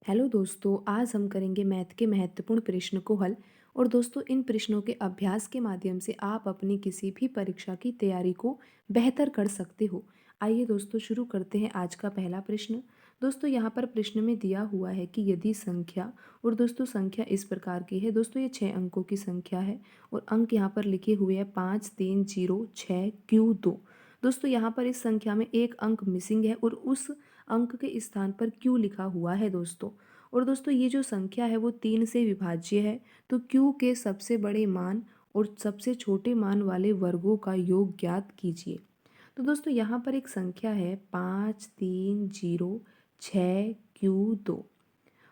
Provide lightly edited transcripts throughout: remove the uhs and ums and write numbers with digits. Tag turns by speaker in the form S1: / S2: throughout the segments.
S1: Hello दोस्तों, आज हम करेंगे मैथ के महत्वपूर्ण प्रश्न को हल। और दोस्तों, इन प्रश्नों के अभ्यास के माध्यम से आप अपनी किसी भी परीक्षा की तैयारी को बेहतर कर सकते हो। आइए दोस्तों, शुरू करते हैं आज का पहला प्रश्न। दोस्तों, यहाँ पर प्रश्न में दिया हुआ है कि यदि संख्या, और दोस्तों संख्या इस प्रकार की है। दोस्तों, ये 6 अंकों की संख्या है और अंक यहाँ पर लिखे हुए हैं 5306Q2। दोस्तों, यहाँ पर इस संख्या में एक अंक मिसिंग है और उस अंक के स्थान पर क्यू लिखा हुआ है दोस्तों। और दोस्तों, ये जो संख्या है वो 3 से विभाज्य है। तो क्यू के सबसे बड़े मान और सबसे छोटे मान वाले वर्गों का योग ज्ञात कीजिए। तो दोस्तों, यहाँ पर एक संख्या है 5306Q2।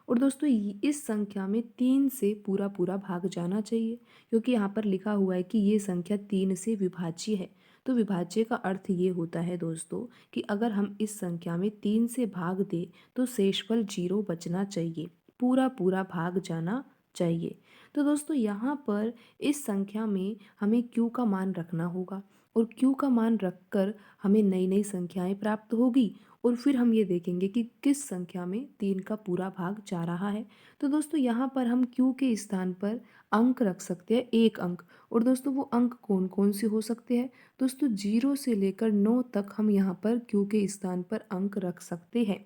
S1: और दोस्तों, इस संख्या में 3 से पूरा पूरा भाग जाना चाहिए, क्योंकि यहाँ पर लिखा हुआ है कि ये संख्या 3 से विभाज्य है। तो विभाज्य का अर्थ ये होता है दोस्तों कि अगर हम इस संख्या में 3 से भाग दें तो शेषफल 0 बचना चाहिए, पूरा पूरा भाग जाना चाहिए। तो दोस्तों, यहाँ पर इस संख्या में हमें क्यू का मान रखना होगा और क्यू का मान रखकर हमें नई नई संख्याएं प्राप्त होगी। और फिर हम ये देखेंगे कि किस संख्या में 3 का पूरा भाग जा रहा है। तो दोस्तों, यहाँ पर हम क्यू के स्थान पर अंक रख सकते हैं, एक अंक। और दोस्तों, वो अंक कौन कौन से हो सकते हैं? दोस्तों, 0 से लेकर 9 तक हम यहाँ पर क्यू के स्थान पर अंक रख सकते हैं।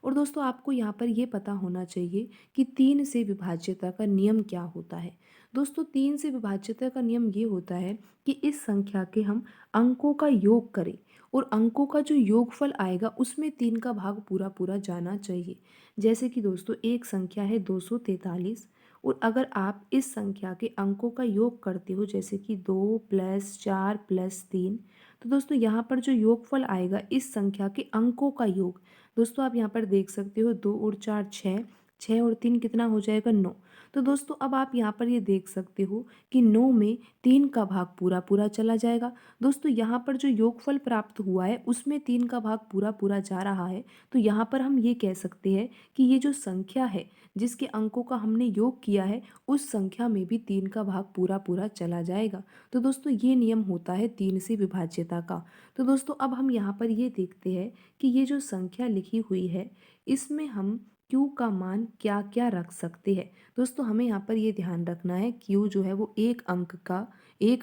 S1: और दोस्तों, आपको यहाँ पर ये पता होना चाहिए कि 3 से विभाज्यता का नियम क्या होता है। दोस्तों, 3 से विभाज्यता का नियम ये होता है कि इस संख्या के हम अंकों का योग करें और अंकों का जो योगफल आएगा उसमें 3 का भाग पूरा पूरा जाना चाहिए। जैसे कि दोस्तों, एक संख्या है 243, और अगर आप इस संख्या के अंकों का योग करते हो, जैसे कि 2 + 4 + 3, तो दोस्तों यहाँ पर जो योगफल आएगा इस संख्या के अंकों का योग, दोस्तों आप यहाँ पर देख सकते हो 2 और 4 6, 6 और 3 कितना हो जाएगा 9। तो दोस्तों, अब आप यहाँ पर ये देख सकते हो कि 9 में 3 का भाग पूरा पूरा चला जाएगा। दोस्तों, यहाँ पर जो योगफल प्राप्त हुआ है उसमें 3 का भाग पूरा पूरा जा रहा है। तो यहाँ पर हम ये कह सकते हैं कि ये जो संख्या है जिसके अंकों का हमने योग किया है उस संख्या में भी 3 का भाग पूरा पूरा चला जाएगा। तो दोस्तों, ये नियम होता है 3 से विभाज्यता का। तो दोस्तों, अब हम यहाँ पर ये देखते हैं कि ये जो संख्या लिखी हुई है इसमें हम क्यू का मान क्या क्या रख सकते हैं। दोस्तों, हमें यहाँ पर ये ध्यान रखना है, क्यू जो है वो एक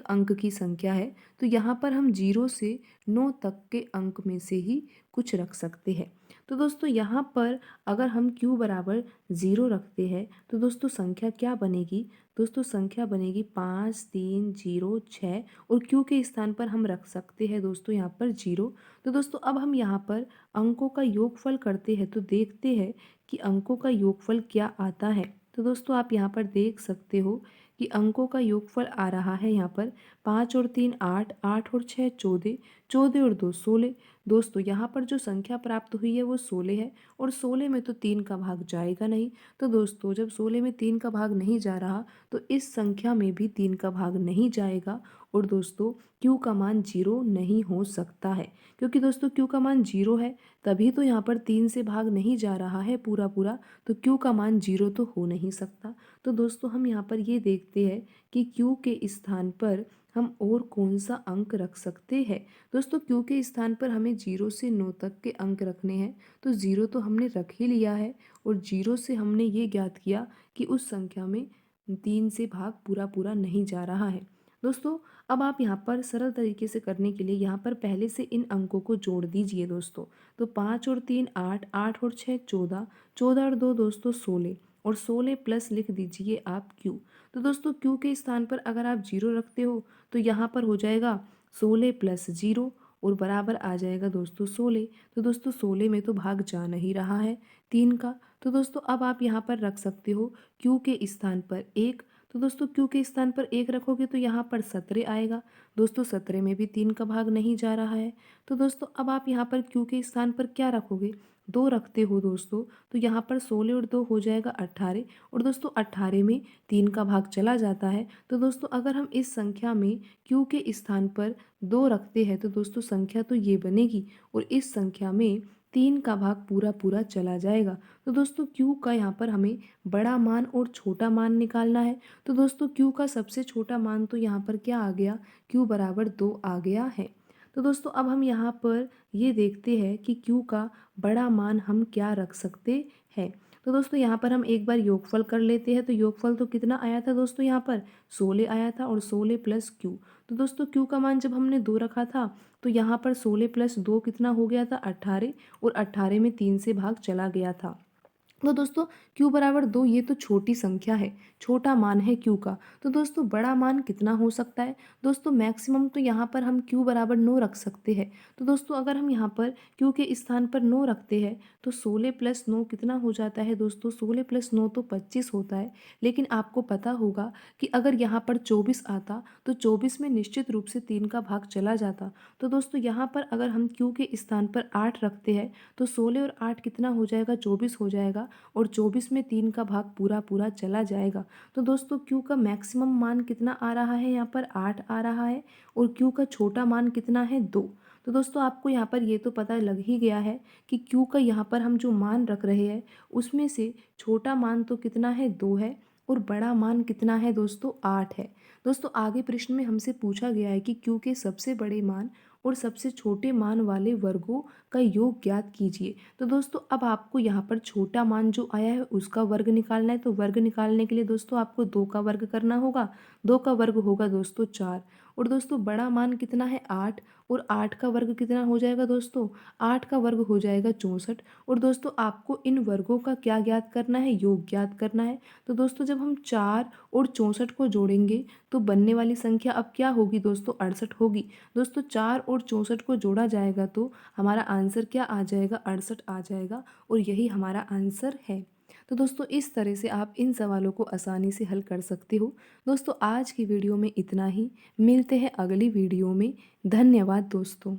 S1: अंक की संख्या है। तो यहाँ पर हम 0 से 9 तक के अंक में से ही कुछ रख सकते हैं। तो दोस्तों, यहाँ पर अगर हम q बराबर 0 रखते हैं तो दोस्तों संख्या क्या बनेगी? दोस्तों, संख्या बनेगी 5306, और q के स्थान पर हम रख सकते हैं दोस्तों यहाँ पर 0। तो दोस्तों, अब हम यहाँ पर अंकों का योगफल करते हैं तो देखते हैं कि अंकों का योगफल क्या आता है। तो दोस्तों, आप यहाँ पर देख सकते हो कि अंकों का योगफल आ रहा है यहाँ पर 5 और 3 8, 8 और 6 14, 14 और 2 16। दोस्तों, यहाँ पर जो संख्या प्राप्त हुई है वो 16 है, और 16 में तो 3 का भाग जाएगा नहीं। तो दोस्तों, जब 16 में 3 का भाग नहीं जा रहा तो इस संख्या में भी 3 का भाग नहीं जाएगा। और दोस्तों, क्यू का मान 0 नहीं हो सकता है, क्योंकि दोस्तों क्यू का मान 0 है तभी तो यहाँ पर 3 से भाग नहीं जा रहा है पूरा पूरा। तो क्यू का मान 0 तो हो नहीं सकता। तो दोस्तों, हम यहाँ पर ये देखते हैं कि क्यू के स्थान पर हम और कौन सा अंक रख सकते हैं। दोस्तों, क्यू के स्थान पर हमें 0 से 9 तक के अंक रखने हैं। तो 0 तो हमने रख ही लिया है, और 0 से हमने ये ज्ञात किया कि उस संख्या में 3 से भाग पूरा पूरा नहीं जा रहा है। दोस्तों, अब आप यहाँ पर सरल तरीके से करने के लिए यहाँ पर पहले से इन अंकों को जोड़ दीजिए दोस्तों। तो 5 और 3 8, 8 और 6 14, 14 और 2 दोस्तों 16, और 16 प्लस लिख दीजिए आप क्यू। तो दोस्तों, क्यू के स्थान पर अगर आप 0 रखते हो तो यहाँ पर हो जाएगा 16 + 0, और बराबर आ जाएगा दोस्तों 16। तो दोस्तों, 16 में तो भाग जा नहीं रहा है 3 का। तो दोस्तों, अब आप यहाँ पर रख सकते हो क्यू के स्थान पर 1। तो दोस्तों, क्यू के स्थान पर 1 रखोगे तो यहाँ पर 17 आएगा। दोस्तों, 17 में भी 3 का भाग नहीं जा रहा है। तो दोस्तों, अब आप यहाँ पर क्यू के स्थान पर क्या रखोगे? 2 रखते हो दोस्तों, तो यहाँ पर 16 और 2 हो जाएगा 18। और दोस्तों, 18 में 3 का भाग चला जाता है। तो दोस्तों, अगर हम इस संख्या में क्यू के स्थान पर 2 रखते हैं तो दोस्तों संख्या तो ये बनेगी, और इस संख्या में 3 का भाग पूरा पूरा चला जाएगा। तो दोस्तों, क्यू का यहाँ पर हमें बड़ा मान और छोटा मान निकालना है। तो दोस्तों, क्यू का सबसे छोटा मान तो यहाँ पर क्या आ गया? क्यू बराबर 2 आ गया है। तो दोस्तों, अब हम यहाँ पर ये देखते हैं कि क्यू का बड़ा मान हम क्या रख सकते हैं। तो दोस्तों यहाँ पर हम एक बार योगफल कर लेते हैं। तो योगफल तो कितना आया था दोस्तों, यहाँ पर 16 आया था और 16 प्लस क्यू। तो दोस्तों क्यू का मान जब हमने 2 रखा था तो यहाँ पर 16 प्लस 2 कितना हो गया था 18, और 18 में 3 से भाग चला गया था। तो दोस्तों q बराबर 2 ये तो छोटी संख्या है, छोटा मान है q का। तो दोस्तों बड़ा मान कितना हो सकता है दोस्तों, मैक्सिमम तो यहाँ पर हम q बराबर 9 रख सकते हैं। तो दोस्तों अगर हम यहाँ पर q के स्थान पर 9 रखते हैं तो 16 प्लस 9 कितना हो जाता है दोस्तों, 16 प्लस 9 तो 25 होता है। लेकिन आपको पता होगा कि अगर यहाँ पर 24 आता तो 24 में निश्चित रूप से 3 का भाग चला जाता। तो दोस्तों यहाँ पर अगर हम q के स्थान पर 8 रखते हैं तो 16 और 8 कितना हो जाएगा, 24 हो जाएगा, और 24 में 3 का भाग पूरा पूरा चला जाएगा। तो दोस्तों q का मैक्सिमम मान कितना आ रहा है, यहाँ पर 8 आ रहा है, और q का छोटा मान कितना है 2। तो दोस्तों आपको यहाँ पर ये तो पता लग ही गया है कि q का यहाँ पर हम जो मान रख रहे हैं उसमें से छोटा मान तो कितना है 2 है, और बड़ा मान कितना है दोस्तों 8 है। दोस्तों आगे प्रश्न में हमसे पूछा गया है कि q के सबसे बड़े मान और सबसे छोटे मान वाले वर्गों का योग ज्ञात कीजिए। तो दोस्तों अब आपको यहाँ पर छोटा मान जो आया है उसका वर्ग निकालना है। तो वर्ग निकालने के लिए दोस्तों आपको 2 का वर्ग करना होगा। 2 का वर्ग होगा दोस्तों 4, और दोस्तों बड़ा मान कितना है 8, और 8 का वर्ग कितना हो जाएगा दोस्तों, 8 का वर्ग हो जाएगा 64। और दोस्तों आपको इन वर्गों का क्या ज्ञात करना है, योग ज्ञात करना है। तो दोस्तों जब हम 4 और 64 को जोड़ेंगे तो बनने वाली संख्या अब क्या होगी दोस्तों, 68 होगी। दोस्तों 4 और 64 को जोड़ा जाएगा तो हमारा आंसर क्या आ जाएगा, 68 आ जाएगा, और यही हमारा आंसर है। तो दोस्तों इस तरह से आप इन सवालों को आसानी से हल कर सकते हो। दोस्तों आज की वीडियो में इतना ही, मिलते हैं अगली वीडियो में। धन्यवाद दोस्तों।